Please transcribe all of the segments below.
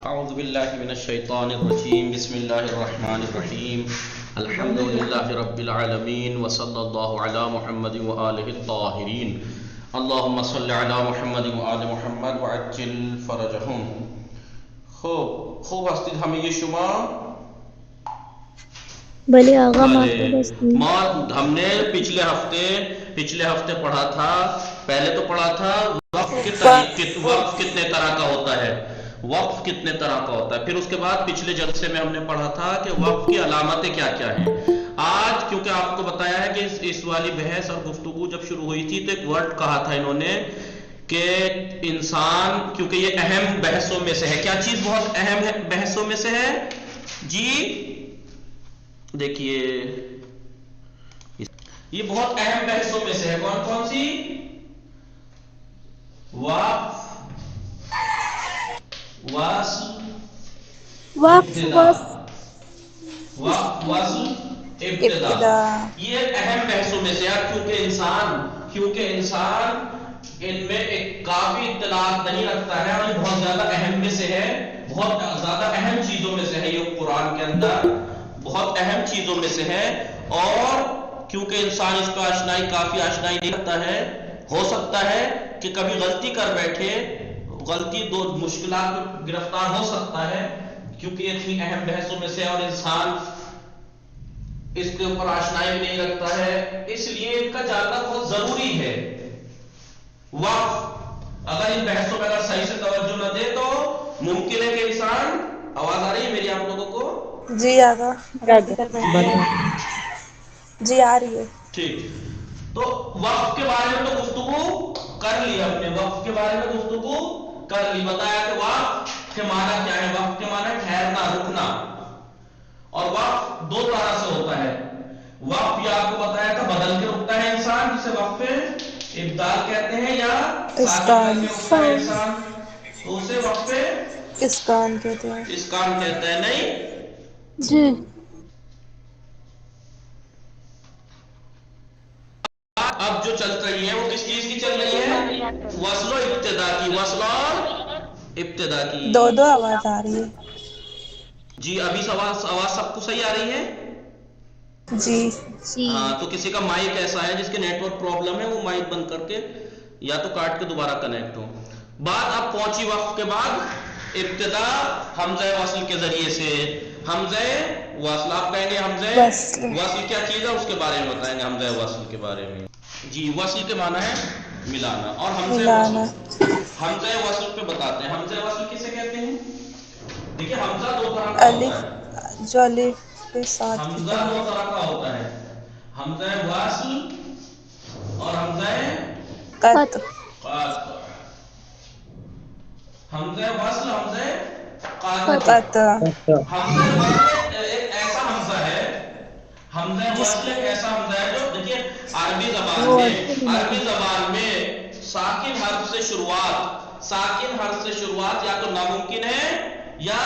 اعوذ باللہ من الشیطان الرجیم بسم اللہ الرحمن الرحیم الحمد للہ رب العالمین وصلی اللہ علی محمد وآلہ الطاہرین اللہم صلی علی محمد وآل محمد وعجل فرجہم. خوب هستید همه شما؟ بھلے آغا ماں ہم نے پچھلے ہفتے پڑھا تھا. پہلے تو پڑھا تھا وقف کتنے طرح کا ہوتا ہے. وقف کتنے طرح کا ہوتا ہے. پھر اس کے بعد پچھلے جلسے میں ہم نے پڑھا تھا کہ وقف کی علامتیں کیا کیا ہیں. آج کیونکہ آپ کو بتایا ہے کہ اس والی بحث اور گفتگو جب شروع ہوئی تھی تو ایک ورڈ کہا تھا انہوں نے کہ انسان، کیونکہ یہ اہم بحثوں میں سے ہے. کیا چیز بہت اہم ہے بحثوں میں سے ہے جی؟ دیکھیے یہ بہت اہم بحثوں میں سے ہے. کون کون سی؟ وقف، وقف وصل ابتدا. یہ اہم بحثوں میں سے ہے کیونکہ انسان ان میں ایک کافی اطلاعات نہیں رکھتا ہے اور یہ بہت زیادہ اہم میں سے ہے. بہت زیادہ اہم چیزوں میں سے ہے یہ قرآن کے اندر، بہت اہم چیزوں میں سے ہے. اور کیونکہ انسان اس پہ کافی آشنائی نہیں رکھتا ہے، ہو سکتا ہے کہ کبھی غلطی کر بیٹھے، غلطی دو مشکلات میں گرفتار ہو سکتا ہے کیونکہ یہ اتنی اہم بحثوں میں سے اور انسان اس کے اوپر آشنائی نہیں رکھتا ہے. اس لیے ان کا جاننا بہت ضروری ہے. وقف اگر ان بحثوں میں اگر صحیح سے توجہ نہ دے تو ممکن ہے کہ انسان، آواز آ رہی ہے میری آپ لوگوں کو؟ جی آگا جی آ رہی ہے. ٹھیک. تو وقف کے بارے میں تو گفتگو کر لی ہم نے، وقف کے بارے میں گفتگو کر لی. بتایا کہ وقف کے معنی کیا ہے. وقف کے معنی ٹھہرنا، رکنا. اور وقف دو طرح سے ہوتا ہے. وقف یا آپ کو بتایا تھا بدل کے رکتا ہے انسان، جسے وقف ابدال کہتے ہیں، یا ساکن کر کے رکتا ہے انسان تو اسے وقف اسکان کہتے ہیں. اسکان کہتے ہیں. نہیں جی اب جو چل رہی ہے وہ کس چیز کی چل رہی ہے؟ وصل و ابتدا کی. وصل اور ابتدا کی. دو آواز آ رہی ہے. جی ابھی آواز سب کو صحیح آ رہی ہے؟ جی ہاں تو کسی کا مائک ایسا ہے جس کے نیٹ ورک پرابلم ہے، وہ مائک بند کر کے یا تو کاٹ کے دوبارہ کنیکٹ ہو. بات اب پہنچی وقف کے بعد ابتدا حمزہ وصل کے ذریعے سے. حمزہ وصل آپ کہیں گے حمزہ وصل کیا چیز ہے اس کے بارے میں بتائیں گے. حمزہ وصل کے بارے میں جی، وصل کے معنی ہے ملانا. اور حمزہ وصل پہ بتاتے ہیں. حمزہ وصل کسے کہتے ہیں؟ دیکھیے حمزہ دو طرح کا ہوتا ہے. جو الف کے ساتھ کی حمزہ طرح دو طرح کا ہوتا ہے، حمزہ وصل اور حمزہ قط. قط. حمزہ وصل، حمزہ قط حمزہ وصل ایک ایسا حمزہ ہے، حمزہ جس وصل ایک ایسا حمزہ ہے جو دیکھیے عربی زبان میں ساکن حرف سے شروعات یا تو ناممکن ہے یا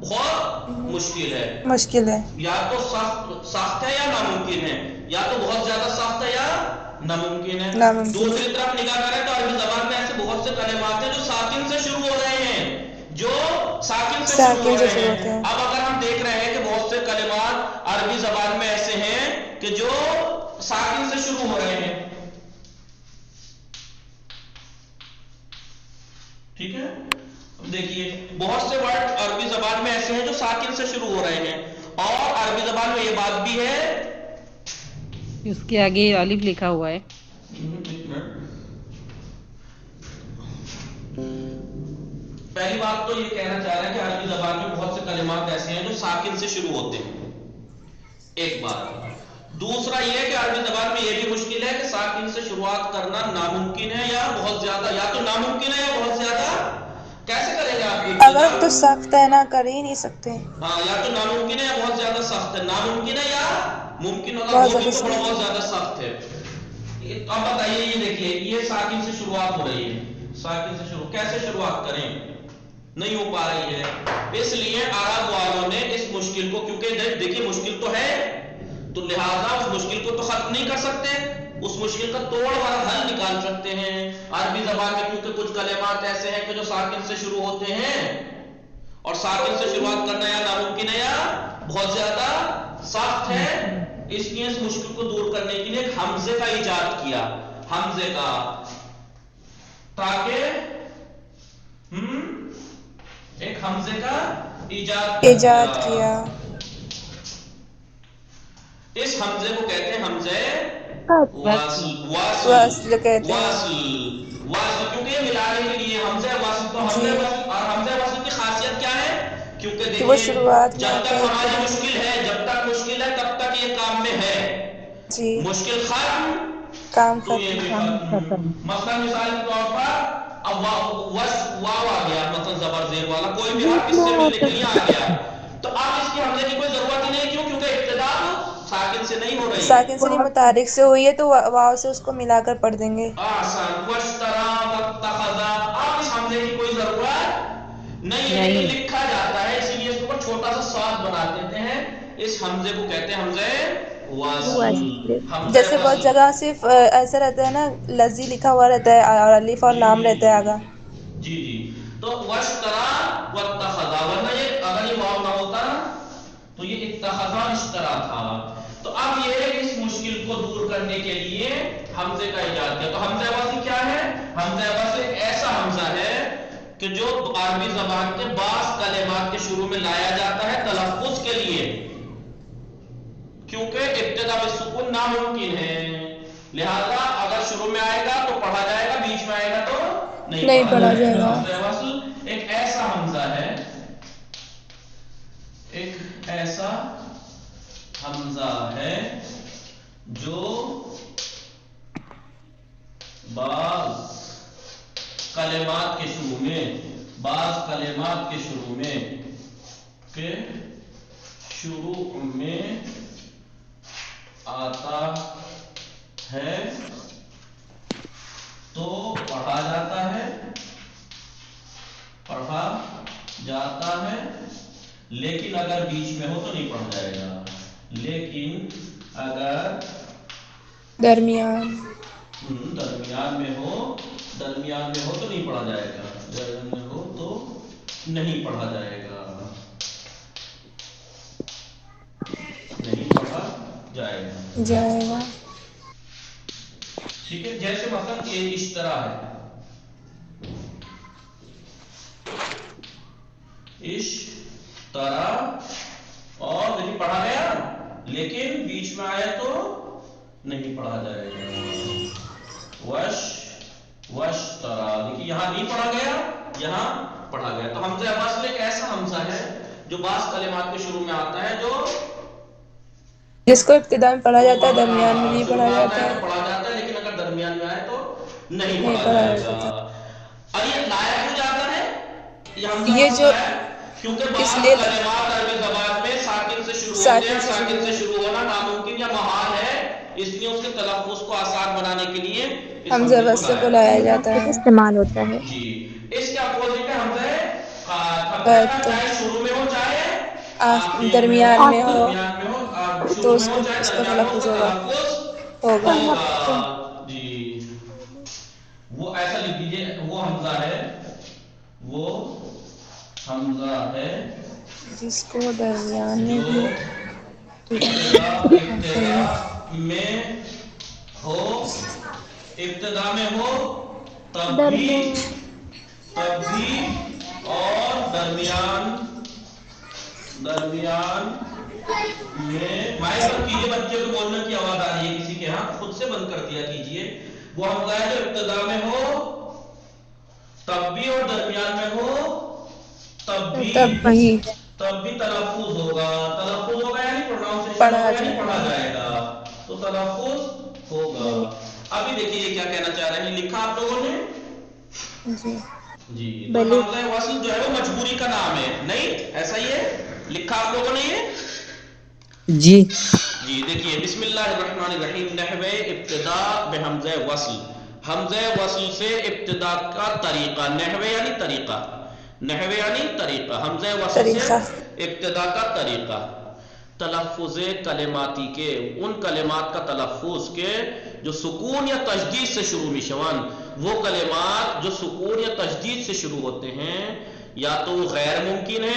بہت مشکل ہے. یا تو سخت ہے یا ناممکن ہے، یا تو بہت زیادہ سخت ہے یا ناممکن ہے. دوسری طرف نگاہ کریں تو عربی زبان میں ایسے بہت سے کلمات ہیں جو ساکن سے شروع ہو رہے ہیں. اب اگر ہم دیکھ رہے ہیں کہ بہت سے کلمات عربی زبان میں ایسے ہیں کہ جو ساکن سے شروع ہو رہے ہیں. ٹھیک ہے، دیکھیے بہت سے ورڈ عربی زبان میں ایسے ہیں جو ساکن سے شروع ہو رہے ہیں. اور عربی زبان میں یہ بات بھی ہے، اس کے آگے الف لکھا ہوا ہے. پہلی بات تو یہ کہنا چاہ رہے ہیں کہ عربی زبان میں بہت سے کلمات ایسے ہیں جو ساکن سے شروع ہوتے ہیں. ایک بات. دوسرا یہ کہ عربی زبان میں یہ بھی مشکل ہے کہ ساکن سے شروعات کرنا ناممکن ہے یا بہت زیادہ، یا تو ناممکن ہے یا بہت زیادہ. کیسے کریں گے آپ؟ اگر تو سخت ہے نہ کر ہی نہیں سکتے. ہاں، یا تو ناممکن ہے یا بہت زیادہ سخت ہے. ناممکن ہے یا ممکن ہوگا بہت وہ بھی زیادہ تو بہت زیادہ سخت ہے. اب بتائیے، یہ دیکھیے یہ ساکن سے شروعات ہو رہی ہے. ساکن سے شروع کیسے شروعات کریں؟ نہیں ہو پا رہی ہے. اس لیے عرب والوں نے اس مشکل کو، کیونکہ دیکھیے مشکل تو ہے تو لہذا اس مشکل کو تو ختم نہیں کر سکتے، اس مشکل کا توڑ والا حل نکال سکتے ہیں. عربی زبان میں کیونکہ کچھ کلمات ایسے ہیں کہ جو ساکن سے شروع ہوتے ہیں ساکن سے شروعات کرنا یا ناممکن ہے یا بہت زیادہ سخت ہے، اس لیے اس مشکل کو دور کرنے کے لیے ایک حمزے کا ایجاد کیا، حمزے کا، تاکہ ایک حمزے کا ایجاد کیا۔ اس حمزے کو کہتے ہیں حمزے وصل۔ وصل کہتے ہیں۔ وصل کیونکہ یہ ملانے کے لیے حمزہ وصل، تو حمزہ وصل، اور حمزہ وصل کی خاصیت کیا ہے؟ کیونکہ کہ وہ دیکھیے شروعات میں جب تک ہوتا ہے، ہماری مشکل ہے، جب تک مشکل ہے تب تک یہ کام میں ہے، جی مشکل ختم کام تو یہ بھی ختم۔ مثلا مثال کے طور پر اب واو آ گیا، مثلا زبر زیر والا کوئی بھی حرف اس سے ملنے کے لیے آ گیا، تو اب اس کی حمزے کی کوئی ضرورت ہی نہیں، کیوں؟ کیونکہ ابتدا ساکن سے نہیں ہو رہی، ساکن سے نہیں متحرک سے ہوئی ہے، تو واو سے اس کو ملا کر پڑھ دیں گے۔ آسان واشترا واتخذا، اب اس حمزے کی کوئی ضرورت نہیں ہے، لیکن لکھا جاتا ہے، اسی لیے اس کو چھوٹا سا صاد بنا دیتے ہیں، اس حمزے کو کہتے ہیں حمزے وصل۔ جیسے بہت جگہ صرف ایسا رہتا ہے نا، لذی لکھا ہوا رہتا ہے اور الف اور نام رہتا ہے آگا۔ جی تو واشترا واتخذا، ورنہ یہ اگر یہ واو نہ ہوتا تو یہ اتخذا اشترا تھا، تو اب یہ اس مشکل کو دور کرنے کے لیے حمزے کا ایجاد کیا۔ تو حمزہ وصل کیا ہے؟ حمزہ وصل ایک ایسا حمزہ ہے کہ جو عربی زبان کے بعض کلمات کے شروع میں لایا جاتا ہے تلفظ کے لیے، کیونکہ ابتدا بالسکون ناممکن ہے، لہذا اگر شروع میں آئے گا تو پڑھا جائے گا، بیچ میں آئے گا تو نہیں پڑھا جائے گا۔ حمزہ وصل ایک ایسا حمزہ ہے، ایک ایسا حمزہ ہے جو بعض کلمات کے شروع میں، بعض کلمات کے شروع میں آتا ہے تو پڑھا جاتا ہے، لیکن اگر بیچ میں ہو تو نہیں پڑھا جائے گا، لیکن اگر درمیان میں ہو تو نہیں پڑھا جائے گا، درمیان میں ہو تو نہیں پڑھا جائے گا، نہیں پڑھا جائے گا، ٹھیک ہے۔ جیسے مثلا یہ اشترا ہے، اشترا، اور نہیں پڑھا گیا، لیکن بیچ میں آیا تو نہیں پڑھا جائے گا، وشترا، دیکھیے یہاں نہیں پڑھا گیا، یہاں پڑھا گیا۔ تو حمزہ وصل ایک ایسا حمزہ ہے جو بعض کلمات کے شروع میں آتا ہے، جو جس کو ابتدا میں پڑھا جاتا ہے، درمیان میں نہیں پڑھا جاتا ہے، تو پڑھا جاتا ہے، لیکن اگر درمیان میں آئے تو نہیں پڑھا جائے گا۔ اور یہ لایا کیوں جاتا ہے یہ حمزہ یہ وصل جو ہے؟ کیونکہ اس بعض لیے کلمات عربی زبان میں ساکن سے شروع ہوتے ہیں، ساکن سے شروع ہونا ناممکن یا محال ہے، اس لیے اس کے تلفظ کو آسان بنانے کے لیے اس حمزہ حمزے وصل کو لایا جاتا ہے۔ استعمال ہوتا ہے۔ جی، اس کے اپوزٹ ہے حمزہ قط، چاہے شروع میں ہو چاہے آخر میں ہو، درمیان میں ہو تو شروع میں ہو چاہے اس کا درمیان میں ہو، اس تلفظ کا ہوگا۔ جی وہ ایسا لکھ دیجیے، وہ حمزہ ہے جس کو درمیان میں جو ہو، ابتدا میں ہو تب بھی اور درمیان میں، مائک بند کیجیے، بچے کو بولنے کی آواز آ رہی ہے کسی کے ہاں، خود سے بند کر دیا کیجیے۔ وہ حمزہ ہے جو ابتدا میں ہو تب بھی اور درمیان میں ہو تب بھی تلفظ ہوگا یعنی پروناؤنسیشن ہوگا، یعنی پڑھا جائے گا، تو تلفظ ہوگا۔ ابھی دیکھیے یہ کیا کہنا چاہ رہے ہیں، لکھا آپ لوگوں نے؟ جی تو حمزہ وصل جو ہے وہ مجبوری کا نام ہے، نہیں ایسا ہی ہے، لکھا آپ لوگوں نے یہ؟ جی دیکھیے، بسم اللہ الرحمن الرحیم، نحوِ ابتدا بحمزہ وصل، حمزہ وصل سے ابتدا کا طریقہ، نحوِ یعنی طریقہ، حمزہ وصل سے ابتدا کا طریقہ، تلفظ کلماتی کے، ان کلمات کا تلفظ کے جو سکون یا تشدید سے شروع میشوان، وہ کلمات جو سکون یا تشدید سے شروع ہوتے ہیں یا تو وہ غیر ممکن ہے،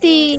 3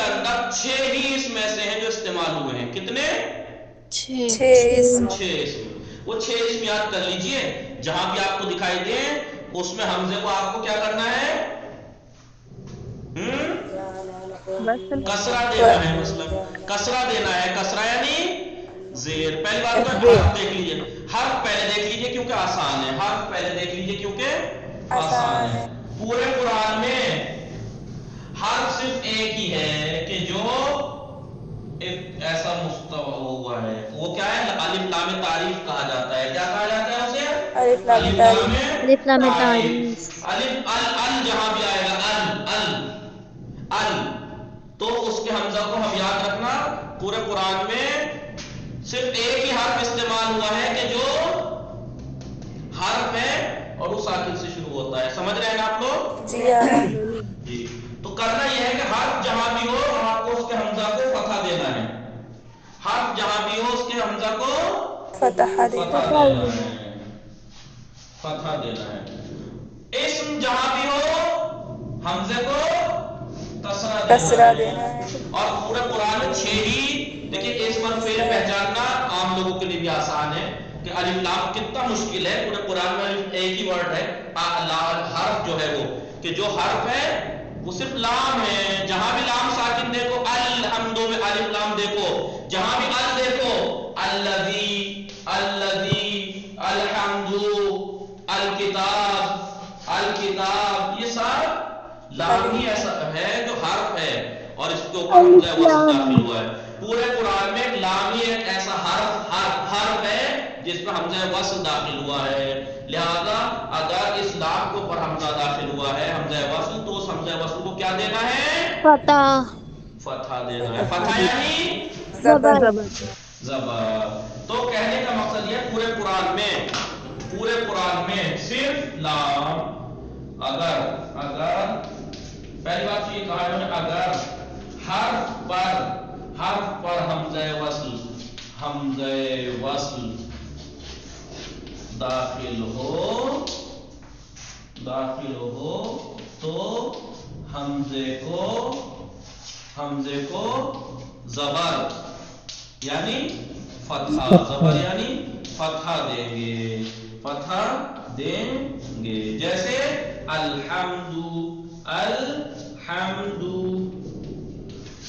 کے اندر 6 ہی اس میں سے ہیں جو استعمال ہوئے ہیں. کتنے؟ 6 اسم. 6 اسم. وہ 6 اسم یاد کر لیجئے. جہاں بھی آپ کو دکھائی دیں اس میں حمزے کو آپ کو کیا کرنا ہے؟ کسرہ دینا ہے. مطلب کسرہ دینا ہے. کسرہ یعنی زیر. پہلی بات تو حرف دیکھ لیجئے. حرف پہلے دیکھ لیجئے کیونکہ آسان ہے. حرف پہلے دیکھ لیجئے کیونکہ آسان ہے. پورے قرآن میں حرف صرف ایک ہی ہے کہ جو ایک ایسا مستوى ہوا ہے. وہ کیا ہے؟ الف لام تعریف کہا جاتا ہے. کیا کہا جاتا ہے اسے؟ الف لام الف لام تعریف. تعریف. الف ال جہاں بھی آئے گا ال تو اس کے حمزہ کو ہم یاد رکھنا. پورے قرآن میں صرف ایک ہی حرف استعمال ہوا ہے کہ جو حرف ہے اور وہ ساکن سے شروع ہوتا ہے. سمجھ رہے ہیں نا آپ لوگ؟ جی ہاں. جی. تو کرنا یہ ہے کہ حرف جہاں بھی ہو آپ کو اس کے حمزہ کو فتح دینا ہے. حرف جہاں بھی ہو اس کے حمزہ کو فتح دینا ہے. فتح دینا ہے. اسم جہاں بھی ہو حمزے کو کسرہ دینا ہے. اور پورے قرآن میں 6 ہی. دیکھیں اسم اور فعل پہچاننا عام لوگوں کے لیے بھی آسان ہے کہ الف لام کتنا مشکل ہے. پورے قرآن میں ایک ہی ورڈ ہے. حرف جو ہے وہ کہ جو حرف ہے وہ صرف لام ہے. جہاں بھی لام ساکن دیکھو الحمدو میں الف لام دیکھو. جہاں بھی ال دیکھو الذی الذی الحمدو الکتاب یہ سب لام ہی ایسا ہے جو حرف ہے اور اس کے اوپر حمزہ وصل داخل ہوا ہے. پورے قرآن میں لام ہی ایک ایسا حرف ہے جس پر حمزہ وصل داخل ہوا ہے. لہذا اگر اس لام کے اوپر حمزہ داخل ہوا ہے حمزہ وصل تو اس حمزہ وصل کو کیا دینا ہے؟ فتح دینا ہے. فتح یعنی زبر. زبر. تو کہنے کا مقصد یہ پورے قرآن میں صرف لام اگر پہلی بات تو یہ کہا انہوں نے اگر حرف پر حمزہ وصل داخل ہو تو حمزے کو زبر یعنی فتحہ. زبر یعنی فتحہ دیں گے. جیسے الحمد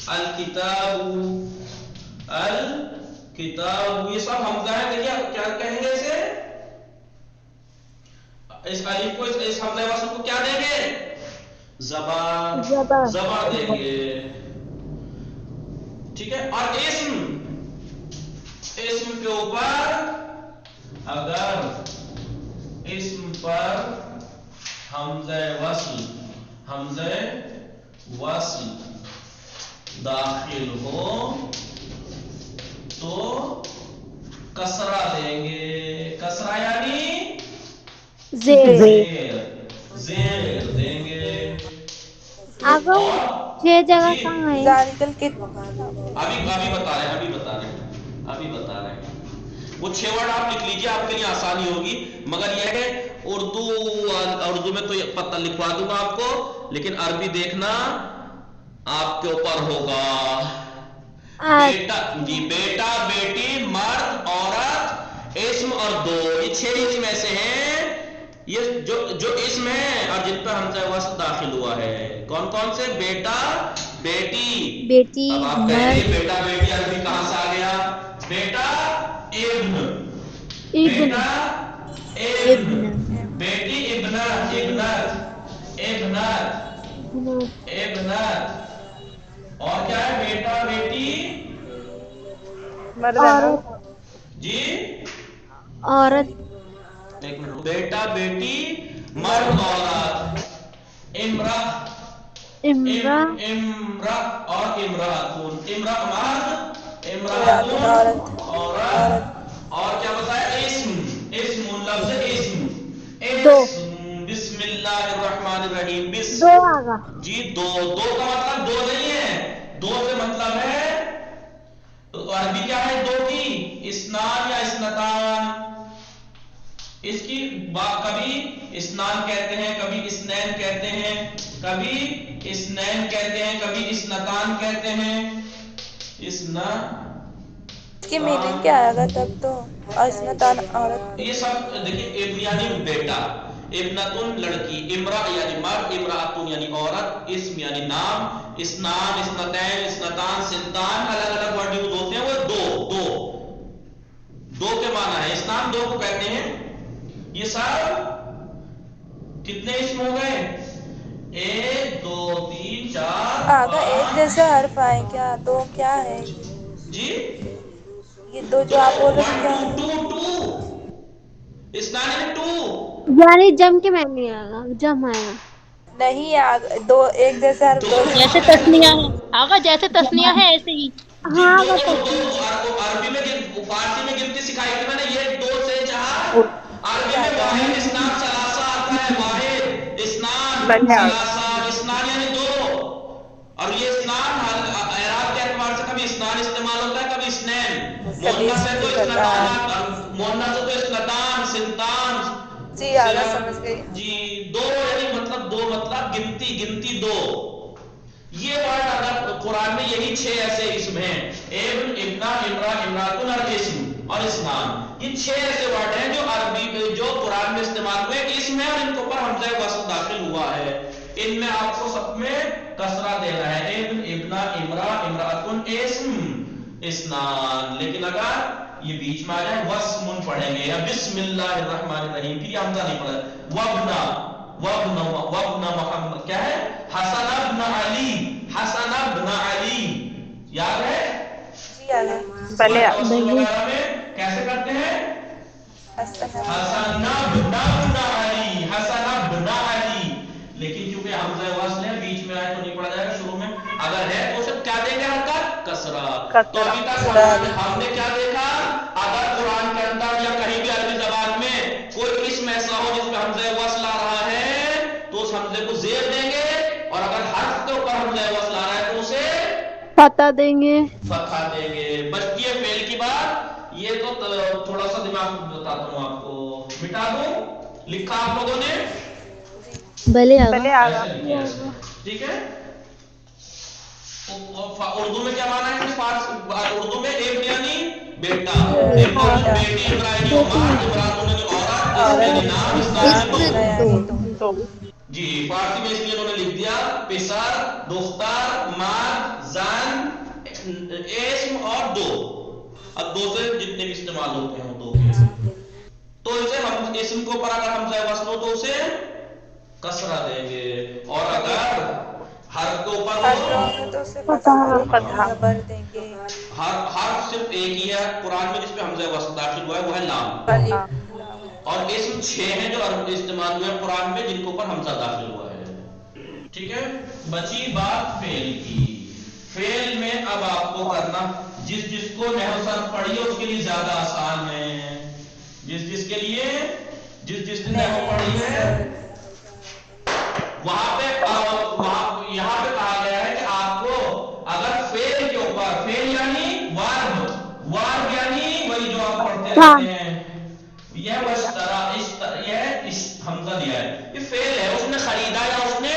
الکتاب یہ سب حمزہ ہے. دیکھیے کیا کہیں گے اسے؟ اس الف کو اس حمزہ وصل کو کیا دیں گے؟ زبر دیں گے. ٹھیک ہے. اور اسم کے اوپر اگر اسم پر حمزہ وصل داخل ہو تو کسرہ دیں گے. کسرہ یعنی زیر دیں گے. آگے 6 جگہ کہاں ہے؟ ذالکل کے ابھی بتا رہے ہیں. وہ 6 ورڈ آپ لکھ لیجئے آپ کے لیے آسانی ہوگی. مگر یہ ہے اردو میں تو پتہ لکھوا دوں گا آپ کو لیکن عربی دیکھنا آپ کے اوپر ہوگا. بیٹا بیٹی مرد عورت اسم اور دو یہ 6 اسم ایسے ہیں یہ جو اسم ہیں اور جن پر حمزہ وصل داخل ہوا ہے. کون سے؟ بیٹا بیٹی. اب آپ کہیں گے بیٹا بیٹی عربی کہاں سے آ گیا؟ بیٹا ابن بیٹی ابنت. اور کیا ہے؟ بیٹا بیٹی مردانہ. جی عورت. ایک منٹ. بیٹا بیٹی مرد عورت. امرا اور امراتون. امرا مرد امراتون عورت. اور کیا بتایا؟ اسم لفظ اسم بسم اللہ الرحمن الرحیم. جی دو کا مطلب دو نہیں ہے. دو سے مطلب ہے عربی کیا ہے دو کی؟ اسنان یا اسنتان. اس کی کبھی اسنان کہتے ہیں کبھی اسنین کہتے ہیں کبھی اسنین کہتے ہیں، کبھی اسنتان کہتے ہیں، اسنا اس کی میننگ کیا آئے گا تب تو؟ اور اسنتان عورت، یہ سب دیکھیں، ابن یعنی بیٹا، ابنتن لڑکی، امرا یعنی مرد، امراتن یعنی عورت، اسم یعنی نام، اسنان، اسنتین، اسنتان، سنتان، الگ الگ ورڈ یوز ہوتے ہیں، وہ دو کے معنی ہے، اسنان دو کو کہتے ہیں۔ یہ سب کتنے اسم ہو گئے؟ 1 2 3 4 آگا ایک 5 جیسا حرف آئے کیا؟ دو کیا ہے جی یہ دو جو آپ بول رہے تھے کیا ہے؟ ٹو اسنان یعنی 2 یعنی جم کے میں نہیں آئے گا، جم آئے گا۔ نہیں دو ایک جیسے حرف دو جگہ جیسے تسنیہ ہے آگا، جیسے تسنیہ ہے ایسے ہی۔ جی ہاں دو بس عربی میں فارسی میں گنتی سکھائی تھی میں نے، یہ 2 سے 4، عربی میں واحد اسنان ثلاثہ آتا ہے، واحد اسنان ثلاثہ، اسنان یعنی 2، اور یہ اسنان اعراب کے اعتبار سے کبھی اسنان استعمال ہوتا ہے، کبھی اسنین، مؤنث ہے تو اسنتان، مؤنث ہے تو اسنتان، سنتان، جی آگا سمجھ گئی۔ جی 2 یعنی مطلب 2 مطلب گنتی 2۔ یہ ورڈ اگر قرآن میں یہی 6 ایسے اسم ہیں، ابن، ابنا، امرا، امراتن اور اسم اور اسنان، یہ 6 ایسے ورڈ ہیں جو عربی جو قرآن میں استعمال ہوئے اسم ہے، اور ان کے اوپر حمزہ وصل داخل ہوا ہے۔ ان میں آپ کو سب میں کسرہ دینا ہے، ابن، ابنا، امرا، امراتن، اسم، اسنان۔ لیکن اگر یہ بیچ میں آ جائے وسم پڑھیں گے، یا بسم اللہ الرحمن الرحیم، پھر یہ حمزہ نہیں پڑھا، وابن محمد کیا ہے؟ حسن ابن علی، حسن ابن علی، یاد ہے؟ جی آگا وغیرہ میں کیسے کرتے ہیں؟ حسن حسن ابن علی، حسن ابن علی، لیکن کیونکہ حمزہ وصل ہے بیچ میں آئے تو نہیں پڑھا جائے گا، شروع میں اگر ہے تو اسے کیا دیں گے حرکت؟ کسرہ۔ تو ابھی تک ہم نے کیا دیکھا؟ اگر قرآن کے اندر یا کہیں بھی عربی زبان میں کوئی اسم ایسا ہو جس میں حمزہ وصل آ رہا ہے تو اس حمزے کو زیر دیں گے، اور اگر حرف کے اوپر حمزہ وصل آ رہا ہے تو اسے فتح دیں گے، فتحہ دیں گے۔ بچتی ہے فعل کی بات، یہ تو تھوڑا سا دماغ بتاتا ہوں آپ کو، مٹا دوں؟ لکھا آپ لوگوں نے؟ بھلے آگا، ایسے لکھیں ایسے، ٹھیک ہے؟ اردو میں کیا مانا ہے؟ اردو میں ابن یعنی بیٹا، ابن بیٹی، ابراہیم عمر، ابراہیم یعنی عورت، اسم یعنی نام، اسنان یعنی 2۔ جی فارسی میں اس لیے انہوں نے لکھ دیا پسر، دختر، مرد، زن، اسم اور 2، اب 2 سے جتنے بھی استعمال ہوتے ہیں 2 کے، تو اسے ہم اسم کو پر اگر حمزہ وصل ہو تو اسے کسرہ دیں گے، اور اگر حرف کے اوپر ہو تو اسے فتح دیں گے۔ حرف صرف ایک ہی ہے قرآن میں جس پہ حمزہ وصل داخل ہوا ہے، وہ ہے لام، اور اسم 6 ہیں جو عربی استعمال ہوئے قرآن میں جن کے اوپر حمزہ داخل ہوا ہے، ٹھیک ہے؟ بچی بات فعل کی۔ فعل میں اب آپ کو کرنا، جس کو نحو صرف پڑھی ہے اس کے لیے زیادہ آسان ہے، جس کے لیے جس نے نحو پڑھی ہے وہاں پہ یہاں پہ کہا گیا ہے کہ آپ کو اگر فعل کے اوپر، فعل یعنی ورب یعنی وہی جو آپ پڑھتے رہتے ہیں، یہ حمزہ دیا ہے، یہ فعل ہے، اس نے خریدا یا اس نے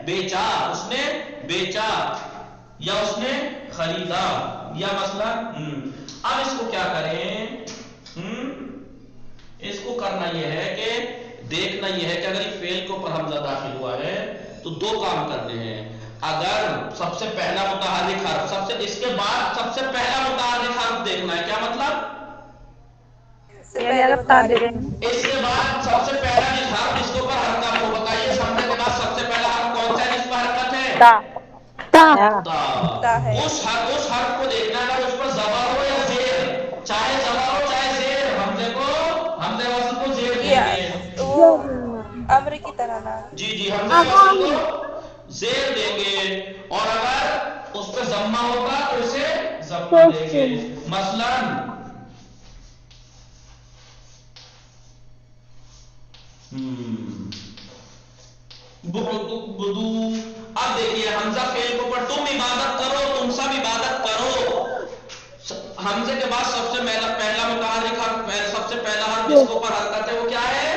بیچا، اس نے بیچا یا اس نے خریدا، یا مثلا اب اس کو کیا کریں؟ اس کو کرنا یہ ہے کہ دیکھنا یہ ہے کہ اگر یہ فعل کے اوپر حمزہ داخل ہوا ہے تو 2 کام کرنے ہیں۔ اگر سب سے پہلا متحرک حرف اس کے بعد سب سے پہلا متحرک حرف دیکھنا ہے، کیا مطلب؟ اس کے بعد سب سے پہلا حرف جس کے اوپر حرکت ہو، بتائیے حمزے کے بعد سب سے پہلا حرف کون سا ہے جس پر حرکت ہے؟ تا۔ اس حرف کو دیکھنا ہے، اگر اس پر زبر ہو یا زیر، چاہے زبر ہو چاہے زیر، حمزے وصل کو زیر دیں گے، امر کی طرح نا۔ جی حمزہ وصل کو زیر دیں گے، اور اگر اس پہ ضمہ ہوگا تو اسے ضمہ دیں گے، مثلاً بدو۔ اب دیکھیے حمزہ فعل کے اوپر، تم عبادت کرو، تم سب عبادت کرو، حمزے کے بعد سب سے پہلا متحرک حرف، سب سے پہلا حرف جس کے اوپر حرکت ہے وہ کیا ہے؟